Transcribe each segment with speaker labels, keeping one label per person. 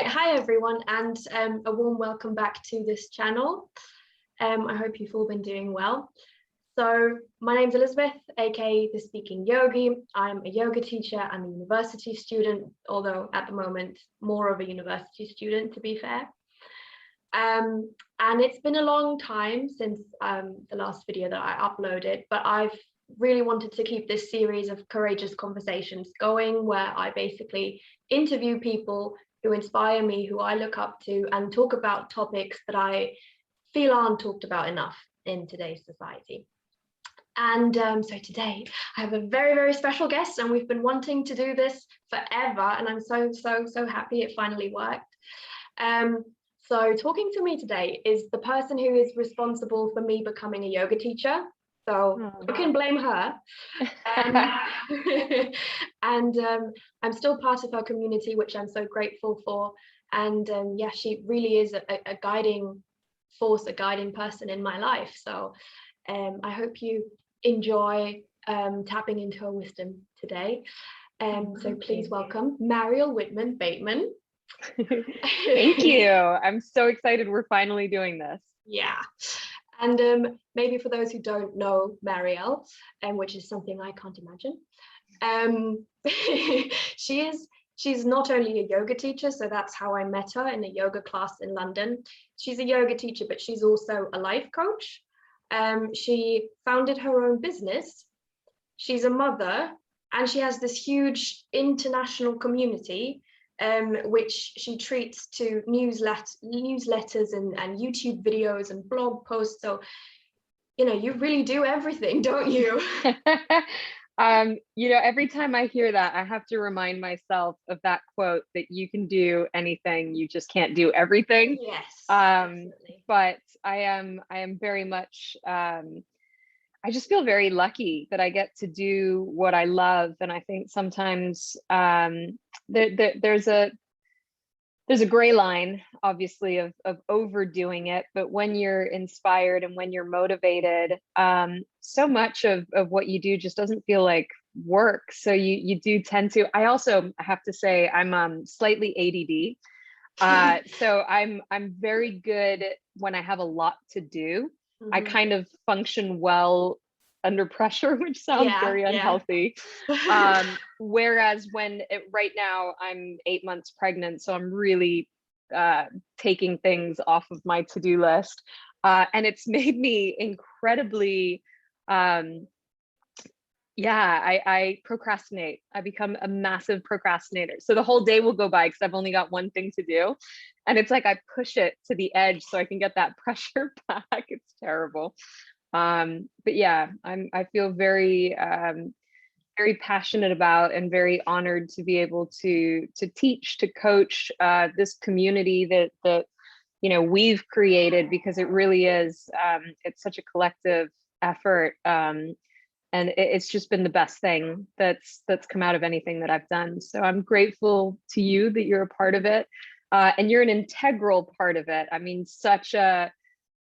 Speaker 1: Hi everyone, and a warm welcome back to this channel. I hope you've all been doing well. So my name's Elizabeth, aka the Speaking Yogi. I'm a yoga teacher and a university student, although at the moment more of a university student, to be fair. And it's been a long time since the last video that I uploaded, but I've really wanted to keep this series of courageous conversations going, where I basically interview people who inspire me, who I look up to, and talk about topics that I feel aren't talked about enough in today's society. And so today I have a very, very special guest, and we've been wanting to do this forever, and I'm so happy it finally worked. So talking to me today is the person who is responsible for me becoming a yoga teacher. So you can blame her. And I'm still part of her community, which I'm so grateful for. And yeah, she really is a guiding force, a guiding person in my life. So I hope you enjoy tapping into her wisdom today. So please welcome Mariel Witmond-Bateman.
Speaker 2: Thank you. I'm so excited we're finally doing this.
Speaker 1: Yeah. And maybe for those who don't know Mariel, which is something I can't imagine, she's not only a yoga teacher, so that's how I met her in a yoga class in London. She's a yoga teacher, but she's also a life coach. She founded her own business. She's a mother, and she has this huge international community, which she treats to newsletters and YouTube videos and blog posts. So, you know, you really do everything, don't you?
Speaker 2: Every time I hear that, I have to remind myself of that quote that you can do anything, you just can't do everything.
Speaker 1: Yes. Definitely.
Speaker 2: But I am very much, I just feel very lucky that I get to do what I love. And I think sometimes there's a gray line, obviously, of overdoing it. But when you're inspired and when you're motivated, so much of what you do just doesn't feel like work. So you do tend to. I also have to say I'm slightly ADD. So I'm very good when I have a lot to do. Mm-hmm. I kind of function well under pressure, which sounds very unhealthy. Whereas right now I'm 8 months pregnant, so I'm really taking things off of my to-do list. And it's made me incredibly, I procrastinate. I become a massive procrastinator. So the whole day will go by because I've only got one thing to do. And it's like I push it to the edge so I can get that pressure back. It's terrible. But yeah, I feel very very passionate about and very honored to be able to teach, to coach this community that we've created, because it really is it's such a collective effort, and it's just been the best thing that's come out of anything that I've done. So I'm grateful to you that you're a part of it, and you're an integral part of it. I mean, such a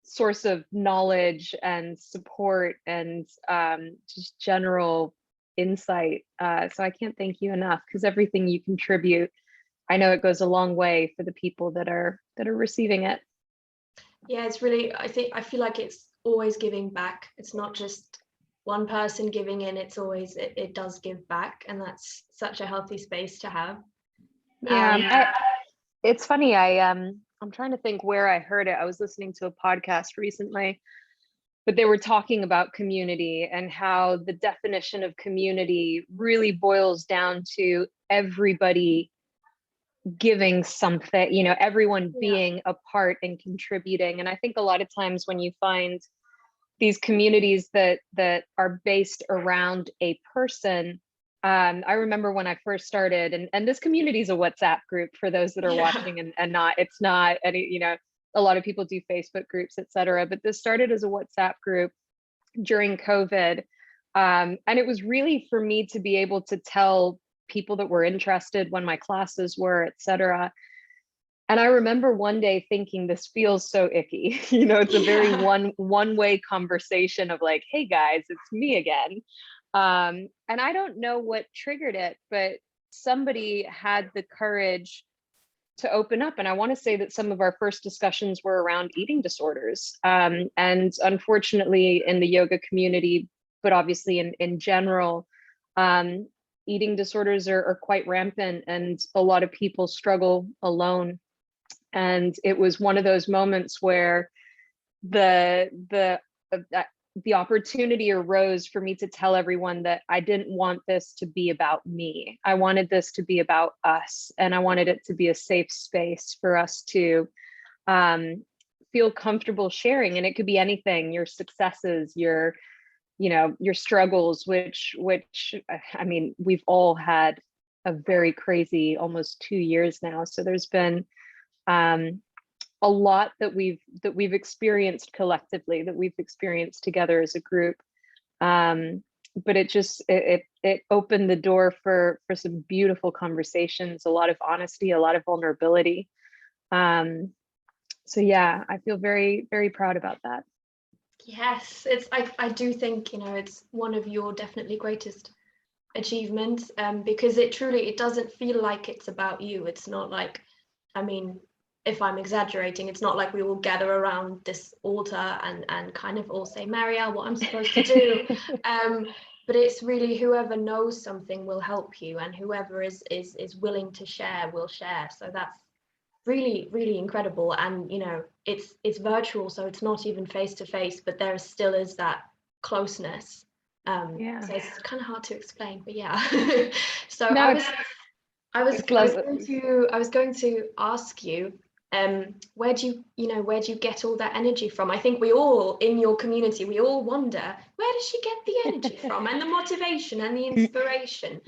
Speaker 2: source of knowledge and support and just general insight. So I can't thank you enough, because everything you contribute, I know it goes a long way for the people that are receiving it.
Speaker 1: Yeah, it's really, I feel like it's always giving back. It's not just one person giving in, it's always, it does give back, and that's such a healthy space to have.
Speaker 2: It's funny, I'm trying to think where I heard it. I was listening to a podcast recently, but they were talking about community and how the definition of community really boils down to everybody giving something, everyone being a part and contributing. And I think a lot of times when you find these communities that are based around a person, I remember when I first started, and this community is a WhatsApp group for those that are watching, and it's not any, a lot of people do Facebook groups, etc. But this started as a WhatsApp group during COVID. And it was really for me to be able to tell people that were interested when my classes were, etc. And I remember one day thinking, this feels so icky. It's a very one-way conversation of like, hey guys, it's me again. And I don't know what triggered it, but somebody had the courage open up. And I want to say that some of our first discussions were around eating disorders. And unfortunately in the yoga community, but obviously in general, eating disorders are quite rampant, and a lot of people struggle alone. And it was one of those moments where the opportunity arose for me to tell everyone that I didn't want this to be about me. I wanted this to be about us, and I wanted it to be a safe space for us to feel comfortable sharing. And it could be anything: your successes, your struggles, which I mean, we've all had a very crazy almost 2 years now. So there's been a lot that we've experienced collectively, that we've experienced together as a group. But it opened the door for some beautiful conversations, a lot of honesty, a lot of vulnerability. So yeah, I feel very, very proud about that.
Speaker 1: Yes, I do think, it's one of your definitely greatest achievements, because it doesn't feel like it's about you. It's not like, I mean, if I'm exaggerating, it's not like we will gather around this altar and kind of all say, Mariel, what I'm supposed to do. But it's really whoever knows something will help you, and whoever is willing to share will share. So that's really, really incredible. And it's virtual, so it's not even face to face, but there still is that closeness.
Speaker 2: Yeah.
Speaker 1: So it's kind of hard to explain, but yeah. So
Speaker 2: no,
Speaker 1: I was going to ask you, where do you get all that energy from? I think we all in your community, we all wonder, where does she get the energy from, and the motivation and the inspiration?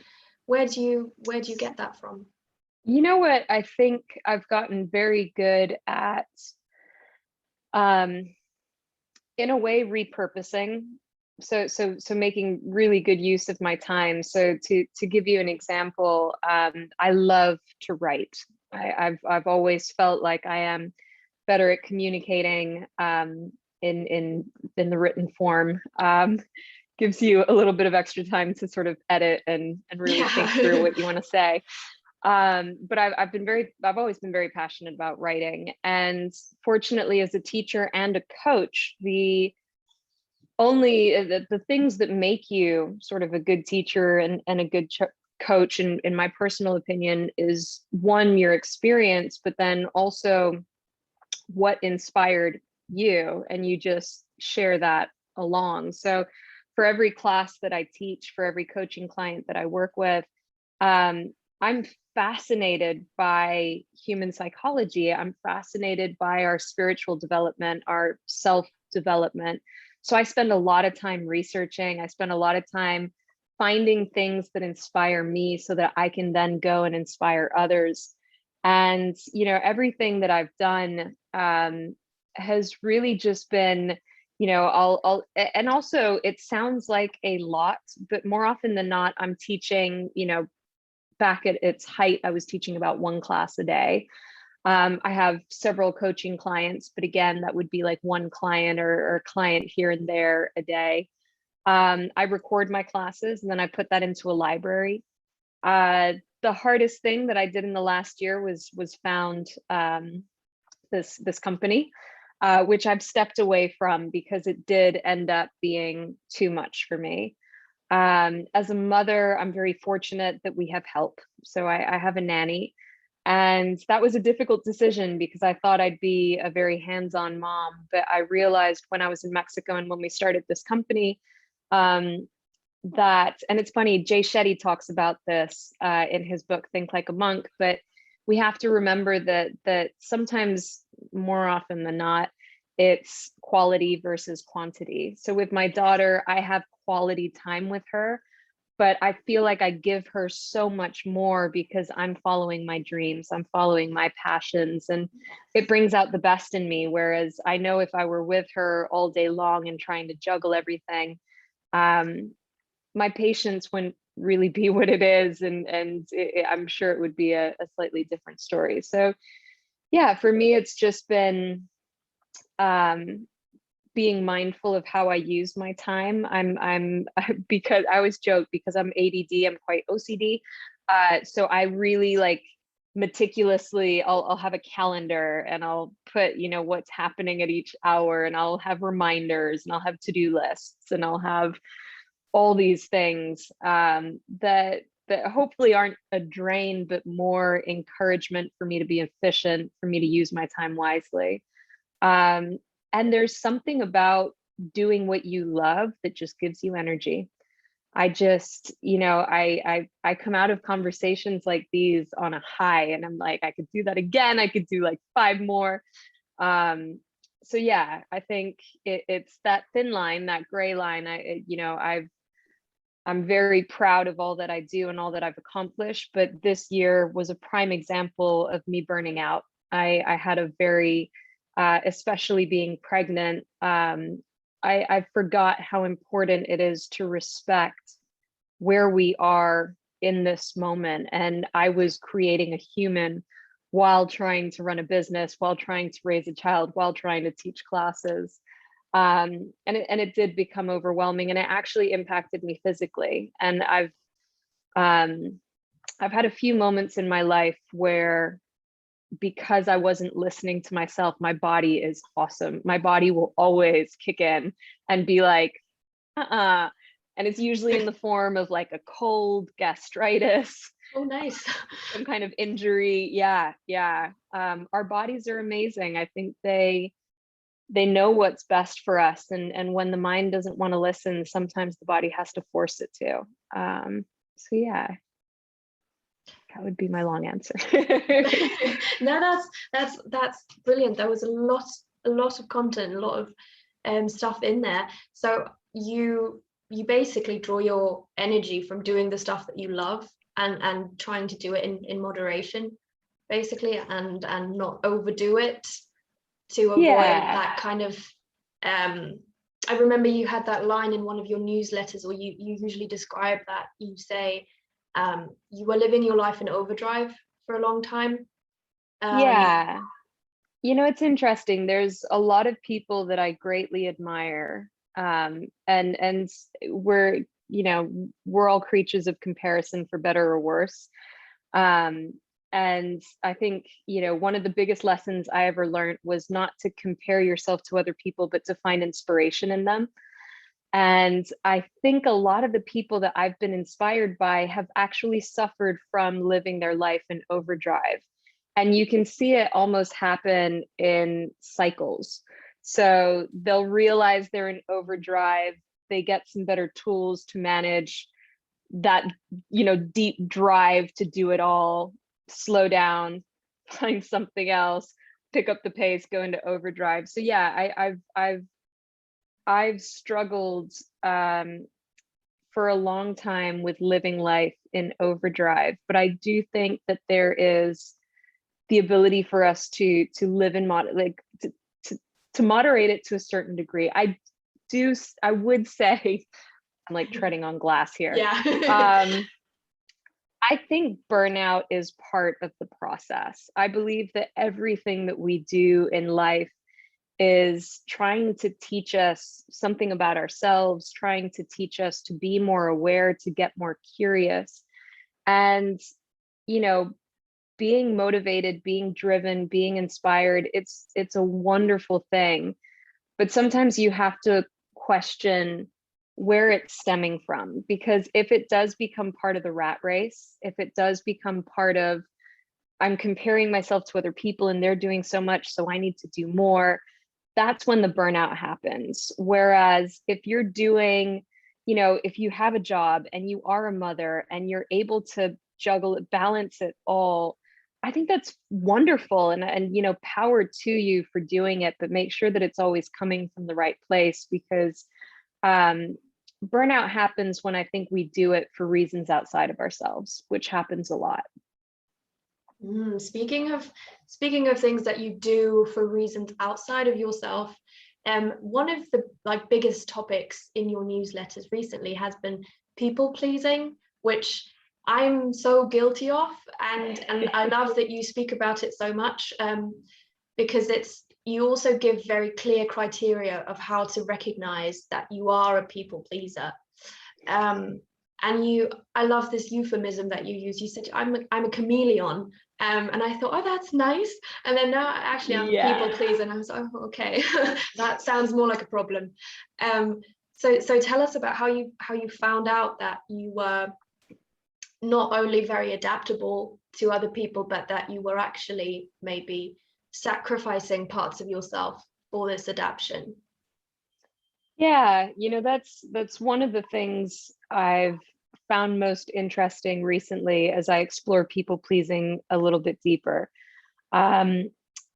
Speaker 1: Where do you get that from?
Speaker 2: You know what? I think I've gotten very good at, in a way, repurposing. So making really good use of my time. So to give you an example, I love to write. I've always felt like I am better at communicating in the written form. Gives you a little bit of extra time to sort of edit and really think through what you want to say. But I've always been very passionate about writing. And fortunately, as a teacher and a coach, the things that make you sort of a good teacher and a good coach, in my personal opinion, is one, your experience, but then also what inspired you, and you just share that along. So for every class that I teach, for every coaching client that I work with, I'm fascinated by human psychology. I'm fascinated by our spiritual development, our self-development. So I spend a lot of time researching. I spend a lot of time finding things that inspire me so that I can then go and inspire others. And, everything that I've done has really just been, and also it sounds like a lot, but more often than not, I'm teaching, back at its height, I was teaching about one class a day. I have several coaching clients, but again, that would be like one client or a client here and there a day. I record my classes and then I put that into a library. The hardest thing that I did in the last year was found this company, which I've stepped away from because it did end up being too much for me. As a mother, I'm very fortunate that we have help. So I have a nanny. And that was a difficult decision because I thought I'd be a very hands-on mom. But I realized when I was in Mexico and when we started this company, that, and it's funny, Jay Shetty talks about this in his book, Think Like a Monk, but we have to remember that sometimes, more often than not, it's quality versus quantity. So with my daughter, I have quality time with her, but I feel like I give her so much more because I'm following my dreams, I'm following my passions, and it brings out the best in me. Whereas I know if I were with her all day long and trying to juggle everything, my patience wouldn't really be what it is. And I'm sure it would be a slightly different story. So yeah, for me, it's just been being mindful of how I use my time. I'm because I always joke, because I'm ADD, I'm quite OCD. So I really meticulously, I'll have a calendar and I'll put, what's happening at each hour, and I'll have reminders, and I'll have to-do lists, and I'll have all these things that hopefully aren't a drain, but more encouragement for me to be efficient, for me to use my time wisely. And there's something about doing what you love that just gives you energy. I just, I come out of conversations like these on a high, and I'm like, I could do that again. I could do like 5 more. So yeah, I think it's that thin line, that gray line. I'm very proud of all that I do and all that I've accomplished, but this year was a prime example of me burning out. I had a very, especially being pregnant, I forgot how important it is to respect where we are in this moment. And I was creating a human while trying to run a business, while trying to raise a child, while trying to teach classes. And it did become overwhelming, and it actually impacted me physically. And I've had a few moments in my life where, because I wasn't listening to myself, my body is awesome. My body will always kick in and be like, and it's usually in the form of like a cold, gastritis.
Speaker 1: Oh, nice.
Speaker 2: Some kind of injury. Yeah. Our bodies are amazing. I think they know what's best for us, and when the mind doesn't want to listen, sometimes the body has to force it to. So yeah, that would be my long answer.
Speaker 1: No, that's brilliant. There was a lot of content, a lot of stuff in there. So you basically draw your energy from doing the stuff that you love, and trying to do it in moderation, basically, and not overdo it, to avoid that kind of I remember you had that line in one of your newsletters, or you usually describe that. You say you were living your life in overdrive for a long time.
Speaker 2: Yeah. It's interesting. There's a lot of people that I greatly admire. And we're all creatures of comparison, for better or worse. And I think, one of the biggest lessons I ever learned was not to compare yourself to other people, but to find inspiration in them. And I think a lot of the people that I've been inspired by have actually suffered from living their life in overdrive. And you can see it almost happen in cycles. So they'll realize they're in overdrive, they get some better tools to manage that, deep drive to do it all, slow down, find something else, pick up the pace, go into overdrive. So yeah, I've struggled for a long time with living life in overdrive, but I do think that there is the ability for us to live in to moderate it to a certain degree. I would say, I'm like treading on glass here.
Speaker 1: Yeah.
Speaker 2: I think burnout is part of the process. I believe that everything that we do in life is trying to teach us something about ourselves, trying to teach us to be more aware, to get more curious. And, being motivated, being driven, being inspired, it's a wonderful thing. But sometimes you have to question where it's stemming from, because if it does become part of the rat race, if it does become part of, I'm comparing myself to other people and they're doing so much, so I need to do more, that's when the burnout happens. Whereas if you're doing, if you have a job and you are a mother and you're able to juggle it, balance it all, I think that's wonderful, and power to you for doing it, but make sure that it's always coming from the right place, because burnout happens when I think we do it for reasons outside of ourselves, which happens a lot.
Speaker 1: Speaking of things that you do for reasons outside of yourself, one of the biggest topics in your newsletters recently has been people pleasing, which I'm so guilty of, and I love that you speak about it so much, because you also give very clear criteria of how to recognize that you are a people pleaser. And I love this euphemism that you use. You said, I'm a chameleon. And I thought, oh, that's nice. And then now actually I'm a people pleaser, and I was like, oh, okay, that sounds more like a problem. So tell us about how you found out that you were not only very adaptable to other people, but that you were actually maybe sacrificing parts of yourself for this adaptation.
Speaker 2: Yeah, that's one of the things I've found most interesting recently as I explore people pleasing a little bit deeper.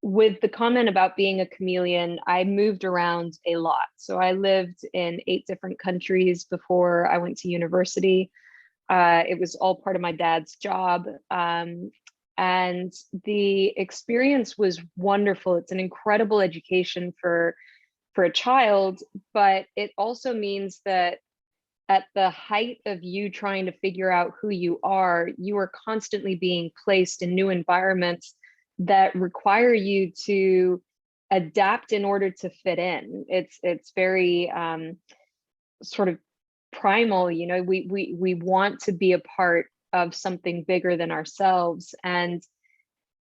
Speaker 2: With the comment about being a chameleon, I moved around a lot. So I lived in 8 different countries before I went to university. It was all part of my dad's job. And the experience was wonderful. It's an incredible education for a child, but it also means that at the height of you trying to figure out who you are constantly being placed in new environments that require you to adapt in order to fit in. It's very sort of primal, we want to be a part of something bigger than ourselves. And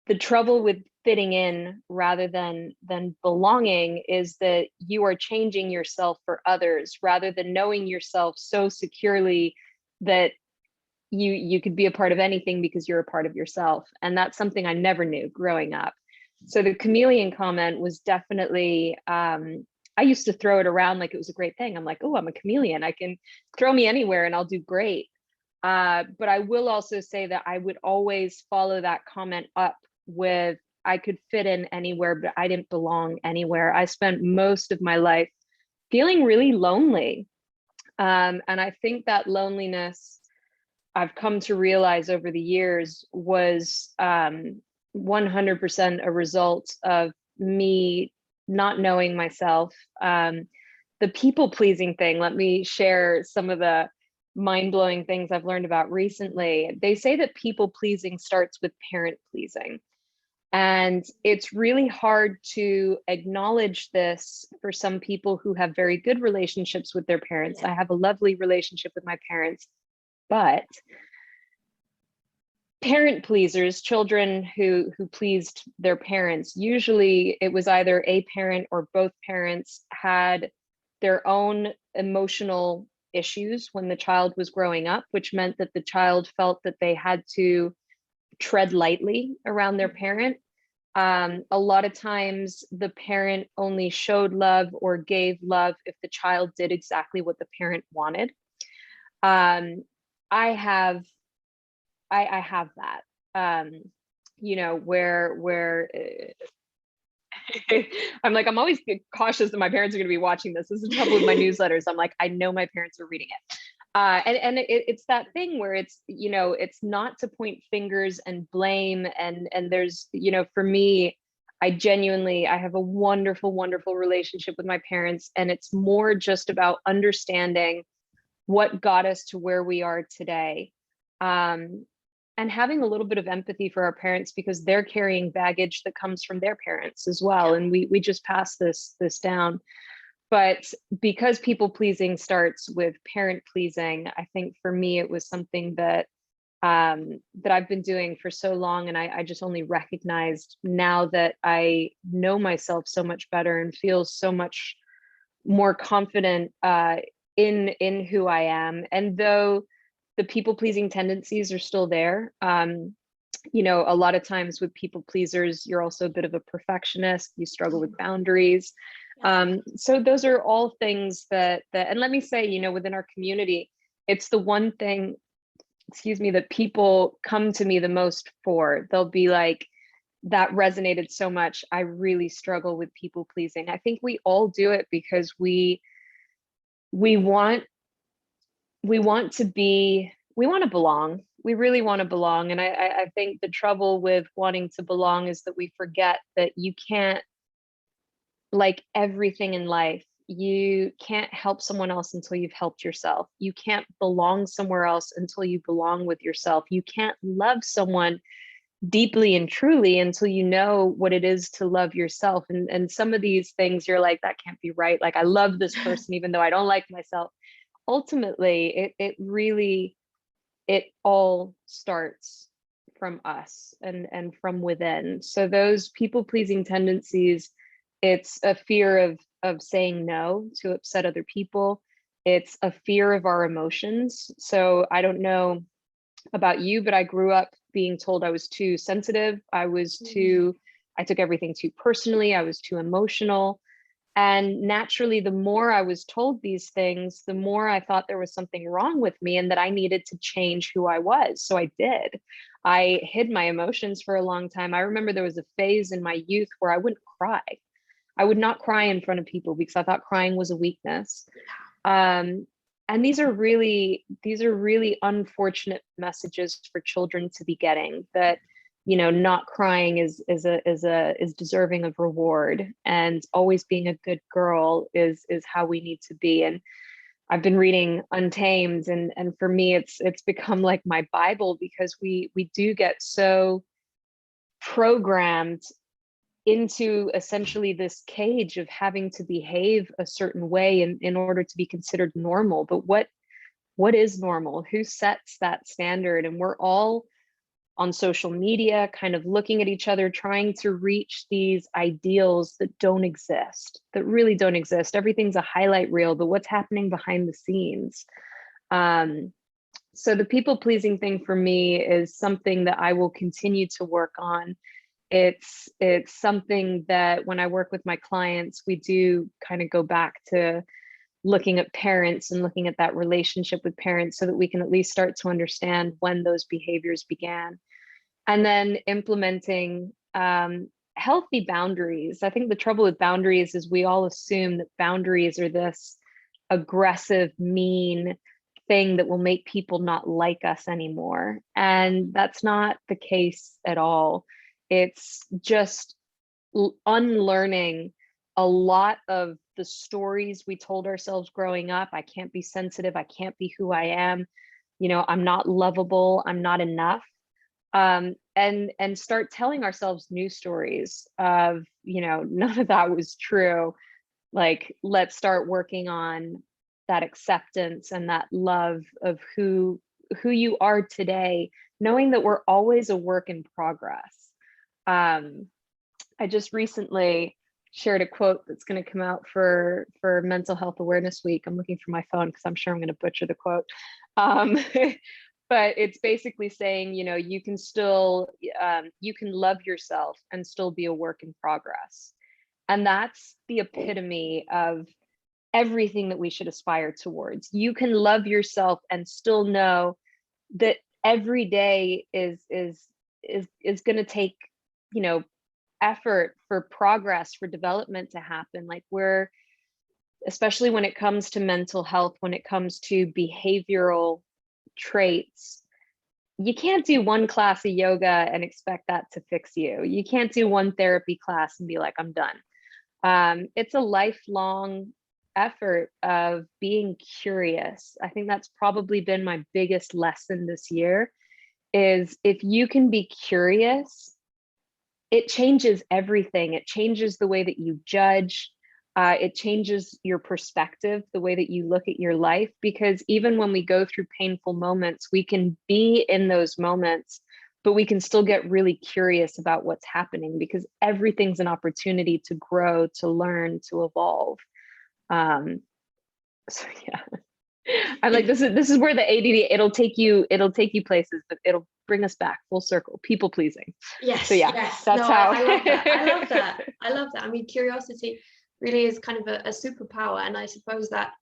Speaker 2: the trouble with fitting in rather than belonging is that you are changing yourself for others rather than knowing yourself so securely that you could be a part of anything because you're a part of yourself. And that's something I never knew growing up. So the chameleon comment was definitely, I used to throw it around like it was a great thing. I'm like, oh, I'm a chameleon. I can throw me anywhere and I'll do great. But I will also say that I would always follow that comment up with, I could fit in anywhere, but I didn't belong anywhere. I spent most of my life feeling really lonely. And I think that loneliness, I've come to realize over the years, was 100% a result of me not knowing myself. The people pleasing thing, let me share some of the mind-blowing things I've learned about recently. They say that people pleasing starts with parent pleasing. And it's really hard to acknowledge this for some people who have very good relationships with their parents. Yeah. I have a lovely relationship with my parents, but parent pleasers, children who pleased their parents, usually it was either a parent or both parents had their own emotional issues when the child was growing up, which meant that the child felt that they had to tread lightly around their parent. A lot of times the parent only showed love or gave love if the child did exactly what the parent wanted. I have that, where I'm like, I'm always cautious that my parents are going to be watching this. This is the trouble with my newsletters. I'm like, I know my parents are reading it. And it's that thing where it's, it's not to point fingers and blame. And there's, for me, I have a wonderful, wonderful relationship with my parents. And it's more just about understanding what got us to where we are today. And having a little bit of empathy for our parents, because they're carrying baggage that comes from their parents as well. And we just passed this down. But because people pleasing starts with parent pleasing, I think for me, it was something that I've been doing for so long. And I just only recognized now that I know myself so much better and feel so much more confident in who I am. And though the people pleasing tendencies are still there, a lot of times with people pleasers, you're also a bit of a perfectionist. You struggle with boundaries. So those are all things that, and let me say, within our community, it's the one thing, that people come to me the most for. They'll be like, that resonated so much. I really struggle with people pleasing. I think we all do it because we want to belong. We really want to belong. And I think the trouble with wanting to belong is that we forget that you can't, like everything in life, you can't help someone else until you've helped yourself. You can't belong somewhere else until you belong with yourself. You can't love someone deeply and truly until you know what it is to love yourself. And some of these things you're like, that can't be right. Like, I love this person even though I don't like myself. Ultimately, it all starts from us and from within. So those people-pleasing tendencies, it's a fear of saying no to upset other people. It's a fear of our emotions. So I don't know about you, but I grew up being told I was too sensitive. I took everything too personally. I was too emotional. And naturally, the more I was told these things, the more I thought there was something wrong with me and that I needed to change who I was. So I did. I hid my emotions for a long time. I remember there was a phase in my youth where I wouldn't cry. I would not cry in front of people because I thought crying was a weakness. And these are really unfortunate messages for children to be getting, that not crying is deserving of reward, and always being a good girl is how we need to be. And I've been reading Untamed, and for me it's become like my Bible, because we do get so programmed into essentially this cage of having to behave a certain way in order to be considered normal. But what is normal? Who sets that standard? And we're all on social media kind of looking at each other, trying to reach these ideals that don't exist, that really don't exist. Everything's a highlight reel, but what's happening behind the scenes? So the people pleasing thing for me is something that I will continue to work on. It's something that when I work with my clients, we do kind of go back to looking at parents and looking at that relationship with parents, so that we can at least start to understand when those behaviors began. And then implementing healthy boundaries. I think the trouble with boundaries is we all assume that boundaries are this aggressive, mean thing that will make people not like us anymore. And that's not the case at all. It's just unlearning a lot of the stories we told ourselves growing up. I can't be sensitive. I can't be who I am. I'm not lovable. I'm not enough. And start telling ourselves new stories of, none of that was true. Like, let's start working on that acceptance and that love of who you are today, knowing that we're always a work in progress. I just recently shared a quote that's going to come out for Mental Health Awareness Week. I'm looking for my phone because I'm sure I'm going to butcher the quote. But it's basically saying, you can still, you can love yourself and still be a work in progress. And that's the epitome of everything that we should aspire towards. You can love yourself and still know that every day is going to take, effort for progress, for development to happen. Like, especially when it comes to mental health, when it comes to behavioral traits, you can't do one class of yoga and expect that to fix you. You can't do one therapy class and be like, I'm done. It's a lifelong effort of being curious. I think that's probably been my biggest lesson this year, is if you can be curious, it changes everything. It changes the way that you judge. It changes your perspective, the way that you look at your life, because even when we go through painful moments, we can be in those moments, but we can still get really curious about what's happening, because everything's an opportunity to grow, to learn, to evolve. So yeah, I'm like, this is where the ADD, it'll take you places, but it'll bring us back full circle. People pleasing.
Speaker 1: Yes.
Speaker 2: So yeah,
Speaker 1: yes.
Speaker 2: that's how.
Speaker 1: I love that. I love that. I love that. I mean, curiosity really is kind of a superpower, and I suppose that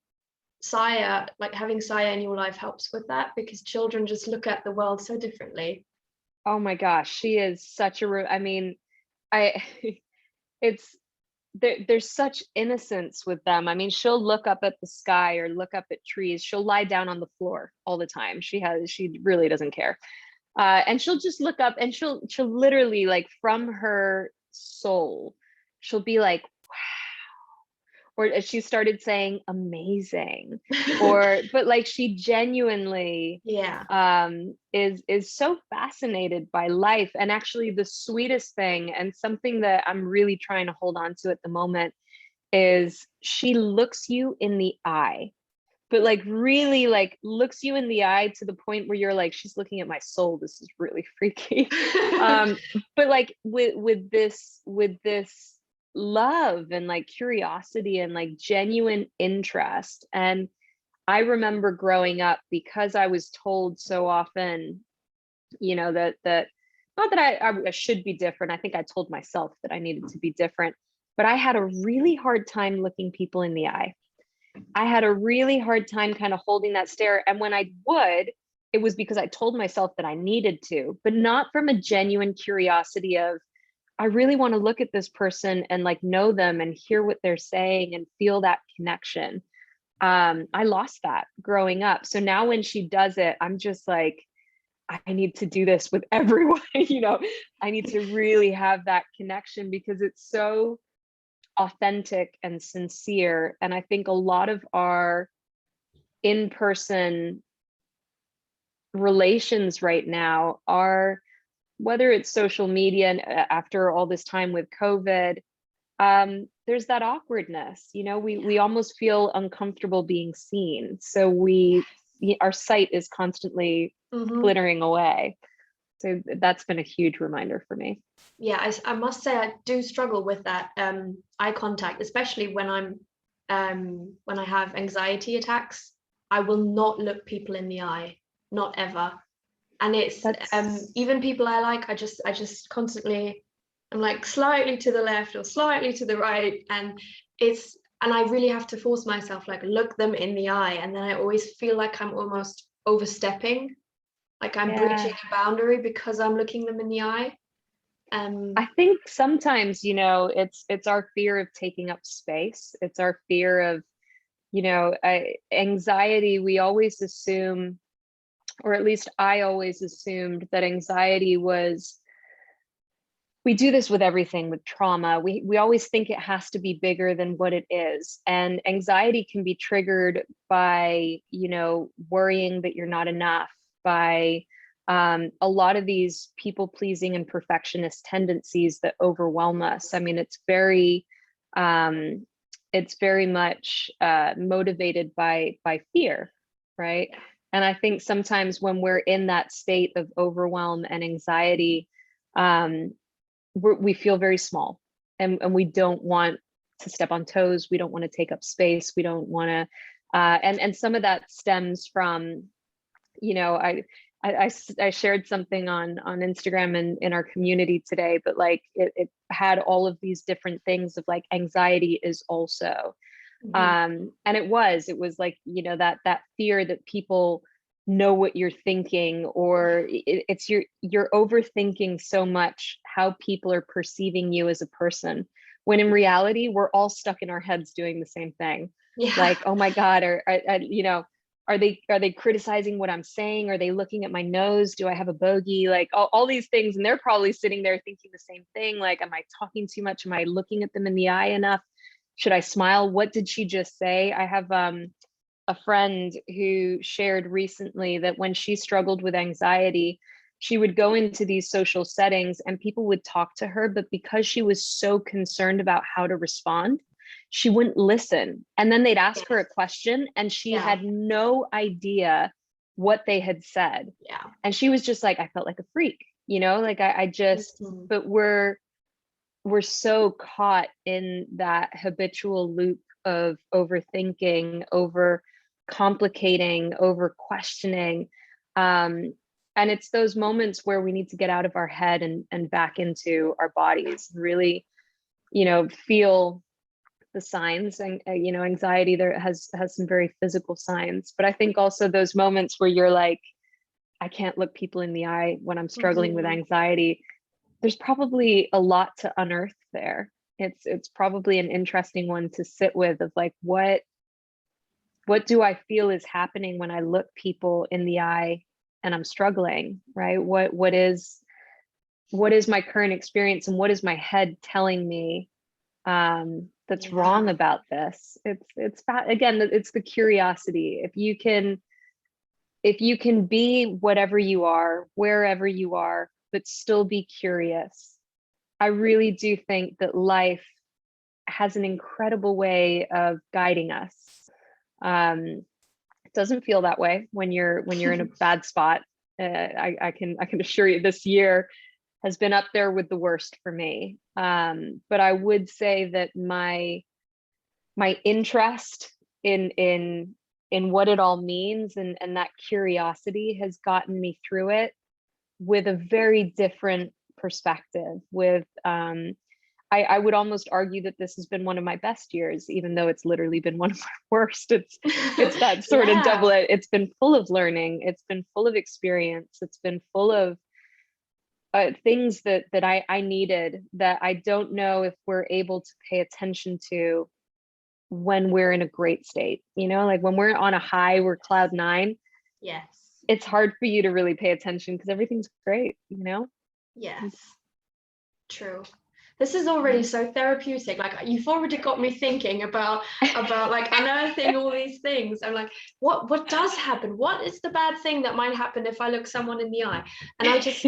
Speaker 1: Saya, like having Saya in your life, helps with that, because children just look at the world so differently.
Speaker 2: Oh my gosh, she is such a. I mean, it's. There's such innocence with them. I mean, she'll look up at the sky or look up at trees. She'll lie down on the floor all the time. She really doesn't care. And she'll just look up, and she'll literally, like, from her soul, she'll be like, wow. Or she started saying amazing, but like, she genuinely is so fascinated by life. And actually the sweetest thing, and something that I'm really trying to hold on to at the moment, is she looks you in the eye, but like really like looks you in the eye to the point where you're like, she's looking at my soul. This is really freaky. But like with this love and like curiosity and like genuine interest. And I remember growing up, because I was told so often, you know, that not that I should be different. I think I told myself that I needed to be different, but I had a really hard time looking people in the eye. I had a really hard time kind of holding that stare. And when I would, it was because I told myself that I needed to, but not from a genuine curiosity of, I really want to look at this person and like know them and hear what they're saying and feel that connection. I lost that growing up. So now when she does it, I'm just like, I need to do this with everyone. You know, I need to really have that connection because it's so authentic and sincere. And I think a lot of our in-person relations right now are, whether it's social media and after all this time with COVID, there's that awkwardness, you know, we almost feel uncomfortable being seen. So our sight is constantly glittering away. So that's been a huge reminder for me.
Speaker 1: Yeah, I must say I do struggle with that eye contact, especially when I have anxiety attacks. I will not look people in the eye, not ever. And it's even people I like, I just constantly, I'm like slightly to the left or slightly to the right, and I really have to force myself, like look them in the eye, and then I always feel like I'm almost overstepping, like I'm breaching a boundary because I'm looking them in the eye.
Speaker 2: I think sometimes, you know, it's our fear of taking up space. It's our fear of, you know, anxiety. We always assume, or at least I always assumed, that anxiety was, we do this with everything, with trauma. We always think it has to be bigger than what it is. And anxiety can be triggered by, you know, worrying that you're not enough, by a lot of these people pleasing and perfectionist tendencies that overwhelm us. I mean, it's very much motivated by fear, right? And I think sometimes when we're in that state of overwhelm and anxiety, we feel very small, and we don't want to step on toes. We don't want to take up space. We don't want to, and some of that stems from, you know, I shared something on Instagram and in our community today, but like it had all of these different things of like, anxiety is also, and it was like, you know, that fear that people know what you're thinking, or it's you're overthinking so much how people are perceiving you as a person, when in reality we're all stuck in our heads doing the same thing. Like, oh my God, or you know, are they criticizing what I'm saying? Are they looking at my nose? Do I have a bogey? Like all these things, and they're probably sitting there thinking the same thing. Like, am I talking too much? Am I looking at them in the eye enough? Should I smile? What did she just say? I have a friend who shared recently that when she struggled with anxiety, she would go into these social settings and people would talk to her, but because she was so concerned about how to respond, she wouldn't listen. And then they'd ask her a question and she had no idea what they had said. And she was just like, I felt like a freak, you know, like I just, but we're so caught in that habitual loop of overthinking, over complicating, over questioning. And it's those moments where we need to get out of our head and back into our bodies, really, you know, feel the signs. And you know, anxiety there has some very physical signs, but I think also those moments where you're like, I can't look people in the eye when I'm struggling with anxiety, there's probably a lot to unearth there. It's probably an interesting one to sit with, of like, what do I feel is happening when I look people in the eye and I'm struggling, right? What is my current experience, and what is my head telling me that's wrong about this? Again, it's the curiosity. If you can be whatever you are, wherever you are, but still be curious, I really do think that life has an incredible way of guiding us. Doesn't feel that way when you're in a bad spot. I can assure you this year has been up there with the worst for me. But I would say that my interest in what it all means, and that curiosity has gotten me through it with a very different perspective. With I would almost argue that this has been one of my best years, even though it's literally been one of my worst. It's that sort of double. It's been full of learning. It's been full of experience. It's been full of things that I needed, that I don't know if we're able to pay attention to when we're in a great state. Like when we're on a high, we're cloud nine.
Speaker 1: Yes.
Speaker 2: It's hard for you to really pay attention because everything's great.
Speaker 1: Yes. True. This is already so therapeutic. Like, you've already got me thinking about like unearthing all these things. I'm like, what does happen? What is the bad thing that might happen if I look someone in the eye? And I just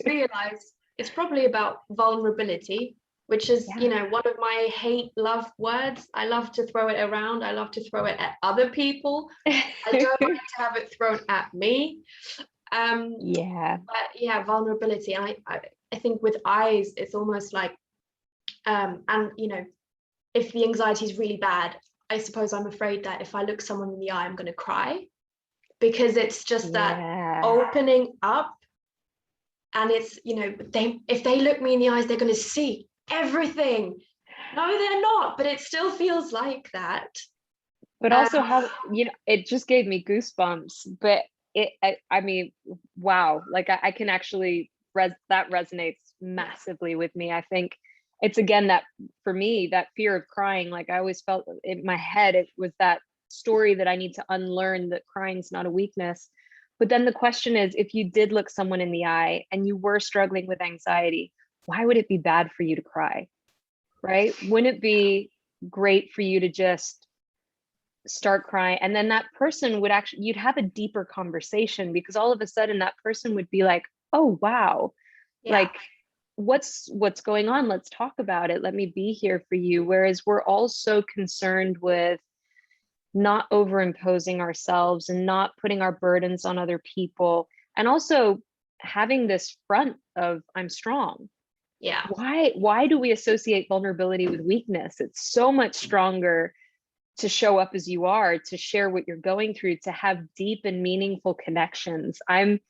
Speaker 1: realized it's probably about vulnerability, which is, one of my hate-love words. I love to throw it around. I love to throw it at other people. I don't like to have it thrown at me. But yeah, vulnerability. And I think with eyes, it's almost like, and if the anxiety is really bad, I suppose I'm afraid that if I look someone in the eye, I'm going to cry, because it's just that opening up. And it's, if they look me in the eyes, they're going to see everything. No, they're not, but it still feels like that.
Speaker 2: But also how, it just gave me goosebumps, but I mean, wow, like I can actually, that resonates massively with me. I think it's, again, that for me, that fear of crying, like I always felt in my head, it was that story that I need to unlearn, that crying's not a weakness. But then the question is, if you did look someone in the eye and you were struggling with anxiety, why would it be bad for you to cry? Right? Wouldn't it be great for you to just start crying? And then that person would actually, you'd have a deeper conversation, because all of a sudden that person would be like, oh, wow, like what's going on? Let's talk about it. Let me be here for you. Whereas we're all so concerned with not overimposing ourselves and not putting our burdens on other people, and also having this front of I'm strong.
Speaker 1: Yeah.
Speaker 2: Why do we associate vulnerability with weakness? It's so much stronger to show up as you are, to share what you're going through, to have deep and meaningful connections. I'm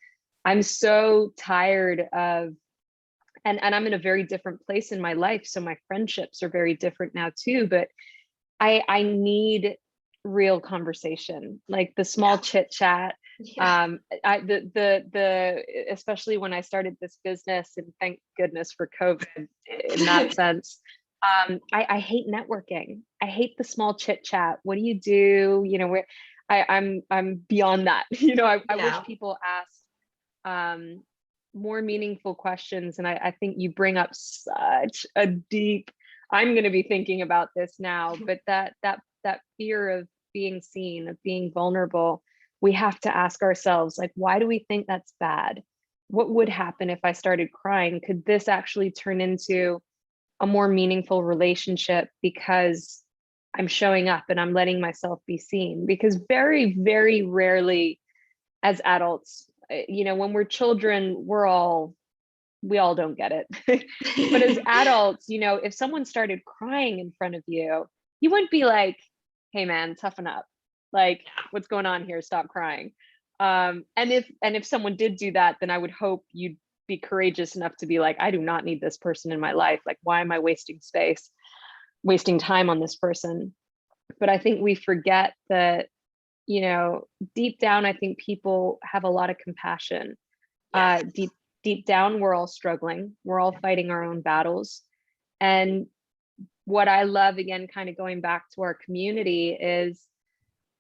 Speaker 2: so tired of, and I'm in a very different place in my life, so my friendships are very different now too, but I need real conversation, like the small chit chat. Especially when I started this business, and thank goodness for COVID in that sense. I hate networking. I hate the small chit chat. What do you do? Where I'm beyond that. I wish people asked more meaningful questions. And I think you bring up such a deep, I'm going to be thinking about this now, but that fear of being seen, of being vulnerable, we have to ask ourselves, like, why do we think that's bad? What would happen if I started crying? Could this actually turn into a more meaningful relationship because I'm showing up and I'm letting myself be seen? Because very, very rarely as adults, when we're children, we all don't get it. But as adults, if someone started crying in front of you, you wouldn't be like, hey man, toughen up. Like, what's going on here? Stop crying. And if someone did do that, then I would hope you'd be courageous enough to be like, I do not need this person in my life. Like, why am I wasting time on this person? But I think we forget that, deep down, I think people have a lot of compassion. Yes. Deep down, we're all struggling. We're all fighting our own battles. And what I love, again, kind of going back to our community, is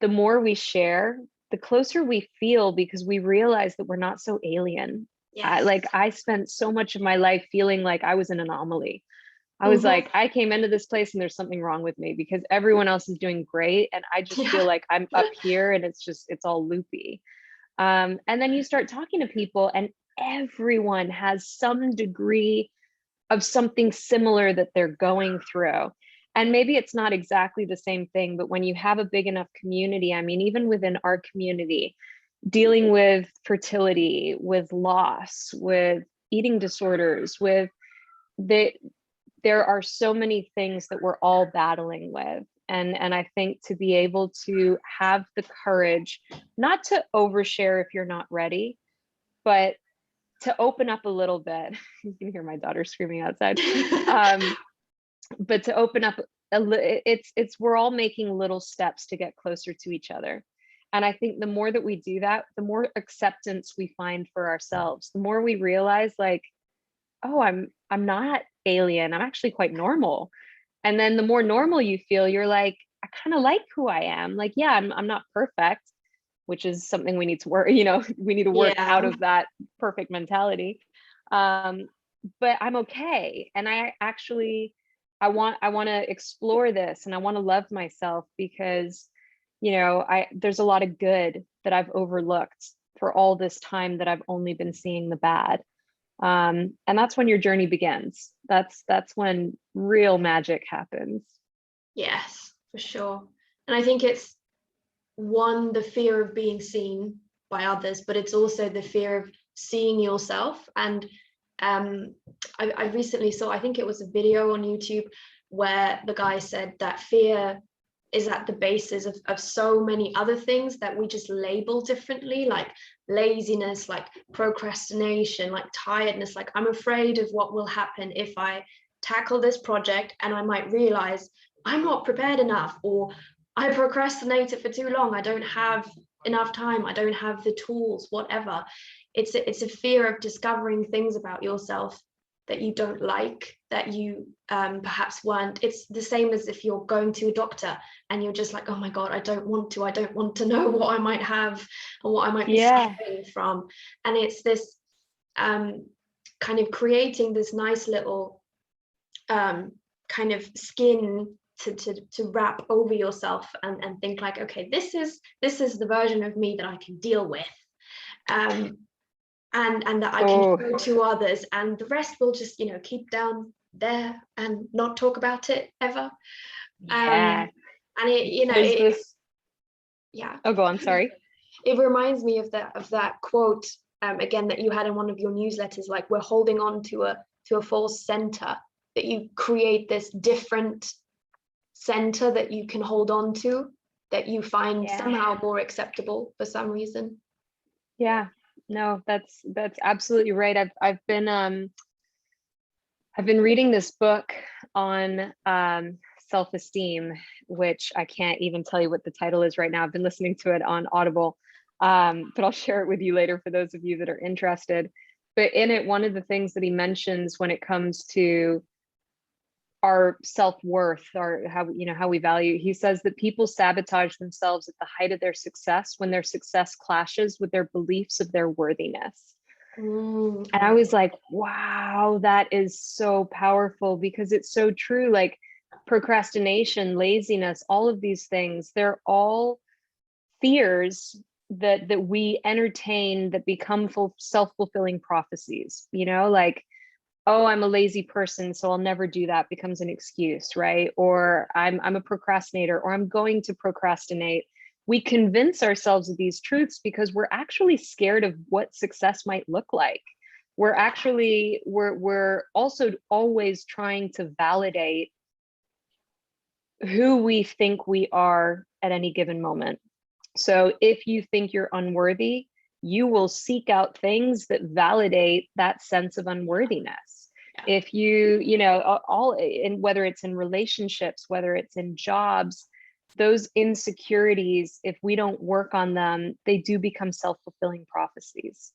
Speaker 2: the more we share, the closer we feel, because we realize that we're not so alien. Yes. I spent so much of my life feeling like I was an anomaly. I was like, I came into this place and there's something wrong with me because everyone else is doing great. And I just feel like I'm up here and it's all loopy. And then you start talking to people and everyone has some degree of something similar that they're going through. And maybe it's not exactly the same thing, but when you have a big enough community, I mean, even within our community, dealing with fertility, with loss, with eating disorders, with there are so many things that we're all battling with. And I think to be able to have the courage, not to overshare if you're not ready, but to open up a little bit. You can hear my daughter screaming outside. But to open up it's we're all making little steps to get closer to each other. And I think the more that we do that, the more acceptance we find for ourselves, the more we realize like, oh, I'm not alien, I'm actually quite normal. And then the more normal you feel, you're like, I kind of like who I am. Like, yeah, I'm not perfect, which is something we need to work, we need to work out of that perfect mentality. But I'm okay. And I want to explore this, and I want to love myself because, there's a lot of good that I've overlooked for all this time that I've only been seeing the bad. And that's when your journey begins. That's when real magic happens.
Speaker 1: Yes, for sure. And I think it's one, the fear of being seen by others, but it's also the fear of seeing yourself. And I recently saw, I think it was a video on YouTube where the guy said that fear is at the basis of so many other things that we just label differently, like laziness, like procrastination, like tiredness. Like, I'm afraid of what will happen if I tackle this project and I might realize I'm not prepared enough, or I procrastinated for too long, I don't have enough time, I don't have the tools, whatever. It's a fear of discovering things about yourself that you don't like, that you perhaps weren't. It's the same as if you're going to a doctor and you're just like, oh my God, I don't want to know what I might have or what I might be suffering from. And it's this kind of creating this nice little kind of skin to wrap over yourself and think like, okay, this is the version of me that I can deal with. And that I can show to others, and the rest will just, keep down there and not talk about it ever. And it,
Speaker 2: Oh, go on, sorry.
Speaker 1: It reminds me of that quote again that you had in one of your newsletters, like, we're holding on to a false center, that you create this different center that you can hold on to, that you find somehow more acceptable for some reason.
Speaker 2: No, that's absolutely right. I've been reading this book on self-esteem, which I can't even tell you what the title is right now. I've been listening to it on Audible, but I'll share it with you later for those of you that are interested. But in it, one of the things that he mentions when it comes to our self-worth, or how we value, he says that people sabotage themselves at the height of their success when their success clashes with their beliefs of their worthiness. And I was like, wow, that is so powerful, because it's so true. Like procrastination, laziness, all of these things, they're all fears that we entertain that become self-fulfilling prophecies, like, oh, I'm a lazy person, so I'll never do that, becomes an excuse, right? Or I'm a procrastinator, or I'm going to procrastinate. We convince ourselves of these truths because we're actually scared of what success might look like. We're also always trying to validate who we think we are at any given moment. So if you think you're unworthy, you will seek out things that validate that sense of unworthiness. If whether it's in relationships, whether it's in jobs, those insecurities, if we don't work on them, they do become self-fulfilling prophecies.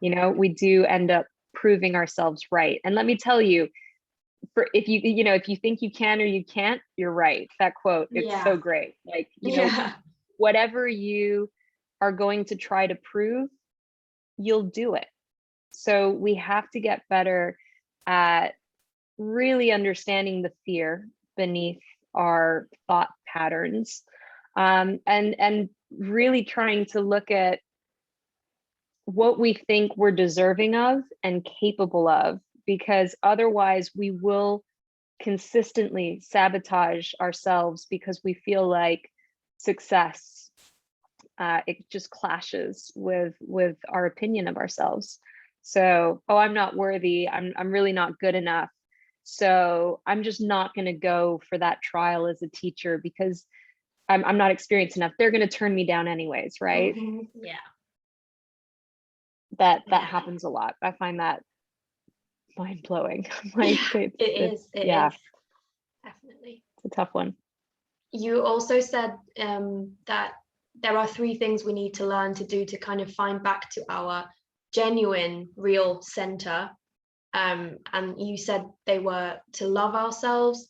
Speaker 2: We do end up proving ourselves right. And let me tell you, if you think you can or you can't, you're right. That quote, it's so great. Like, whatever you are going to try to prove, you'll do it. So we have to get better at really understanding the fear beneath our thought patterns, and really trying to look at what we think we're deserving of and capable of, because otherwise we will consistently sabotage ourselves because we feel like success, it just clashes with our opinion of ourselves. So, oh, I'm not worthy. I'm really not good enough. So I'm just not going to go for that trial as a teacher because I'm not experienced enough. They're going to turn me down anyways, right?
Speaker 1: Yeah.
Speaker 2: That happens a lot. I find that mind blowing. Like
Speaker 1: It is. It is definitely.
Speaker 2: It's a tough one.
Speaker 1: You also said that there are 3 things we need to learn to do to kind of find back to our genuine, real center. And you said they were to love ourselves,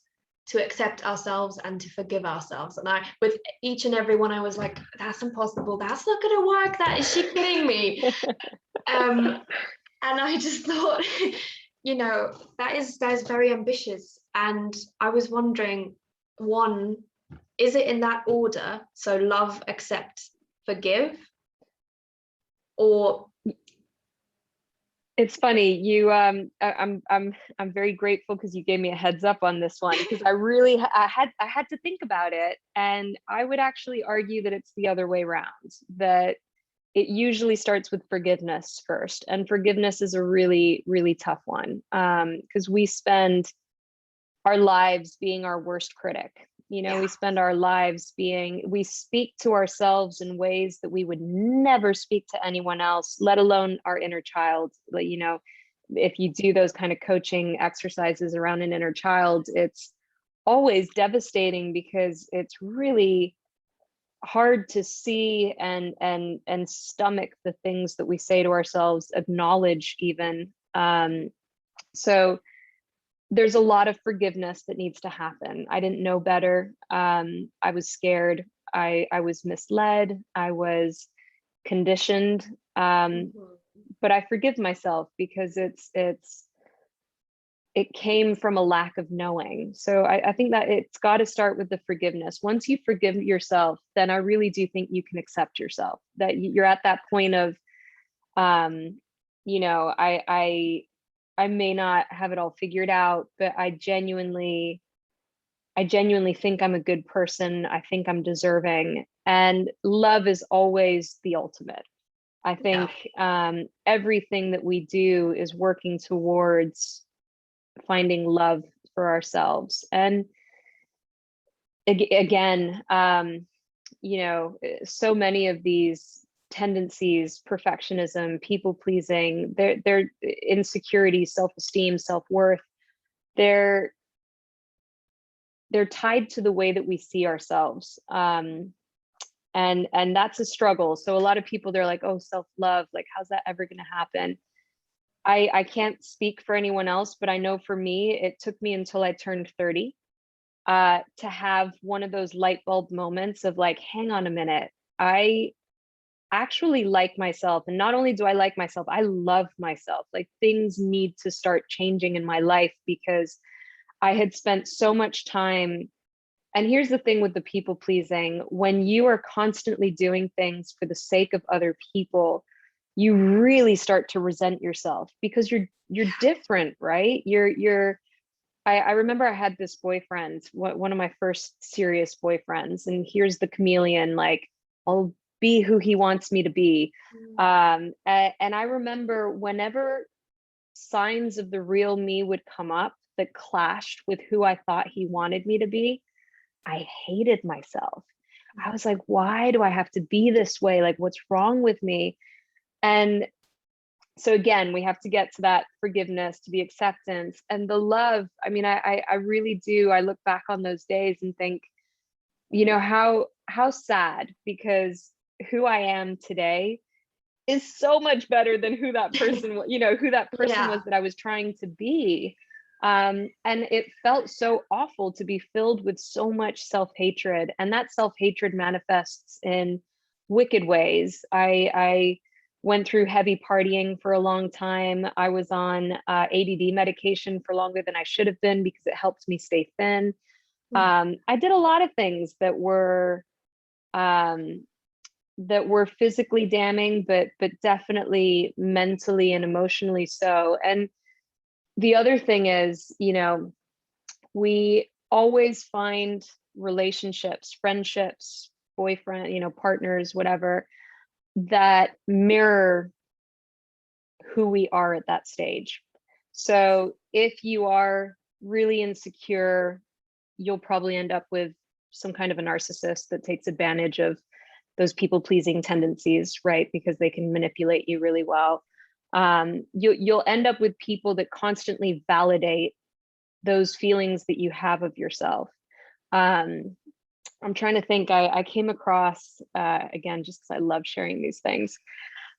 Speaker 1: to accept ourselves, and to forgive ourselves. And I, with each and every one, I was like, that's impossible. That's not going to work. That is she kidding me? And I just thought, that is very ambitious. And I was wondering, one, is it in that order? So love, accept, forgive, or
Speaker 2: it's funny you I'm very grateful because you gave me a heads up on this one, because I had to think about it, and I would actually argue that it's the other way around, that it usually starts with forgiveness first, and forgiveness is a really, really tough one, because we spend our lives being our worst critic. We spend our lives we speak to ourselves in ways that we would never speak to anyone else, let alone our inner child. If you do those kind of coaching exercises around an inner child, it's always devastating because it's really hard to see and stomach the things that we say to ourselves, acknowledge even. So there's a lot of forgiveness that needs to happen. I didn't know better. I was scared. I was misled. I was conditioned. But I forgive myself because it came from a lack of knowing. So I think that it's got to start with the forgiveness. Once you forgive yourself, then I really do think you can accept yourself, that you're at that point of, I may not have it all figured out, but I genuinely think I'm a good person. I think I'm deserving. And love is always the ultimate. I think everything that we do is working towards finding love for ourselves. And again, so many of these tendencies, perfectionism, people pleasing, their insecurity, self-esteem, self-worth, they're tied to the way that we see ourselves. And that's a struggle. So a lot of people, they're like, oh, self-love, like, how's that ever going to happen? I can't speak for anyone else, but I know for me, it took me until I turned 30 to have one of those light bulb moments of like, hang on a minute, I actually like myself. And not only do I like myself, I love myself. Like, things need to start changing in my life because I had spent so much time. And here's the thing with the people pleasing: when you are constantly doing things for the sake of other people, you really start to resent yourself because you're different, right? I remember I had this boyfriend, one of my first serious boyfriends, and here's the chameleon, like, I'll be who he wants me to be. And I remember whenever signs of the real me would come up that clashed with who I thought he wanted me to be, I hated myself. I was like, why do I have to be this way? Like, what's wrong with me? And so again, we have to get to that forgiveness, to the acceptance and the love. I mean, I really do. I look back on those days and think, how sad, because who I am today is so much better than who that person, who that person was that I was trying to be. And it felt so awful to be filled with so much self-hatred, and that self-hatred manifests in wicked ways. I went through heavy partying for a long time. I was on ADD medication for longer than I should have been because it helped me stay thin. I did a lot of things that were physically damning, but definitely mentally and emotionally so. And the other thing is, We always find relationships, friendships, boyfriend, partners, whatever, that mirror who we are at that stage. So if you are really insecure, you'll probably end up with some kind of a narcissist that takes advantage of those people-pleasing tendencies, right? Because they can manipulate you really well. You'll end up with people that constantly validate those feelings that you have of yourself. I'm trying to think. I came across, again, just because I love sharing these things.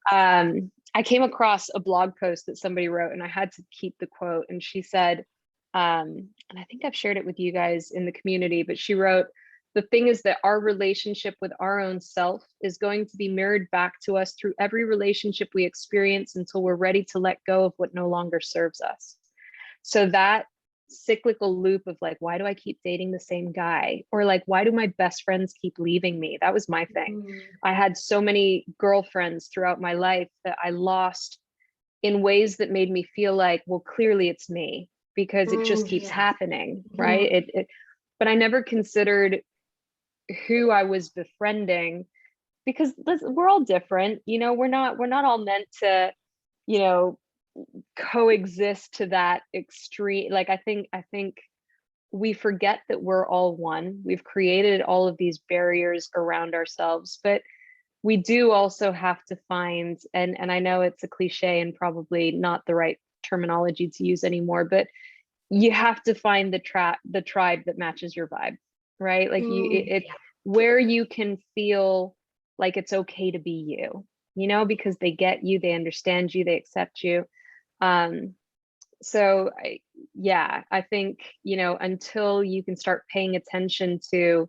Speaker 2: I came across a blog post that somebody wrote, and I had to keep the quote. And she said, and I think I've shared it with you guys in the community, but she wrote, "The thing is that our relationship with our own self is going to be mirrored back to us through every relationship we experience until we're ready to let go of what no longer serves us." So that cyclical loop of like, why do I keep dating the same guy? Or like, why do my best friends keep leaving me? That was my thing. I had so many girlfriends throughout my life that I lost in ways that made me feel like, well, clearly it's me, because it just keeps happening, right? But I never considered who I was befriending, because we're all different. We're not all meant to, coexist to that extreme. Like, I think we forget that we're all one. We've created all of these barriers around ourselves, but we do also have to find, and I know it's a cliche and probably not the right terminology to use anymore, but you have to find the tribe that matches your vibe, right? Like where you can feel like it's okay to be you, because they get you, they understand you, they accept you. So I think, until you can start paying attention to,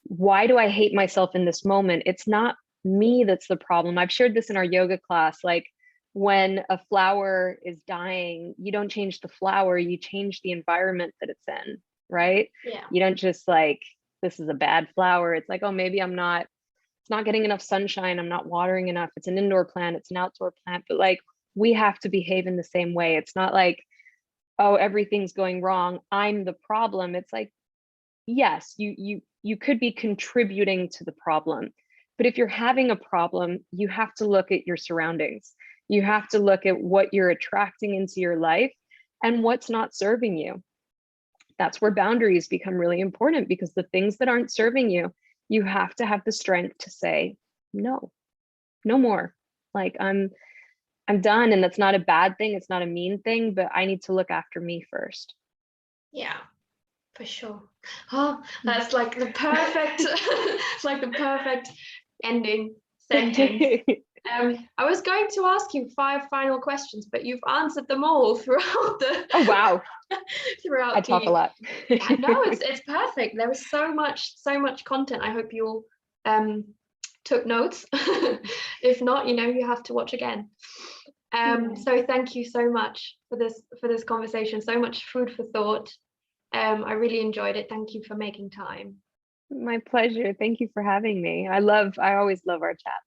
Speaker 2: why do I hate myself in this moment? It's not me that's the problem. I've shared this in our yoga class. Like, when a flower is dying, you don't change the flower, you change the environment that it's in, right?
Speaker 1: Yeah.
Speaker 2: You don't just like, this is a bad flower. It's like, oh, maybe it's not getting enough sunshine. I'm not watering enough. It's an indoor plant. It's an outdoor plant. But like, we have to behave in the same way. It's not like, oh, everything's going wrong, I'm the problem. It's like, yes, you could be contributing to the problem. But if you're having a problem, you have to look at your surroundings. You have to look at what you're attracting into your life and what's not serving you. That's where boundaries become really important, because the things that aren't serving you, you have to have the strength to say, no more. Like, I'm done. And that's not a bad thing. It's not a mean thing, but I need to look after me first.
Speaker 1: Yeah, for sure. Oh, that's like the perfect, it's like the perfect ending sentence. I was going to ask you 5 final questions, but you've answered them all throughout the.
Speaker 2: Oh, wow.
Speaker 1: Throughout
Speaker 2: I talk a lot.
Speaker 1: Yeah, no, it's perfect. There was so much content. I hope you all took notes. If not, you have to watch again. So thank you so much for this conversation. So much food for thought. I really enjoyed it. Thank you for making time.
Speaker 2: My pleasure. Thank you for having me. I always love our chats.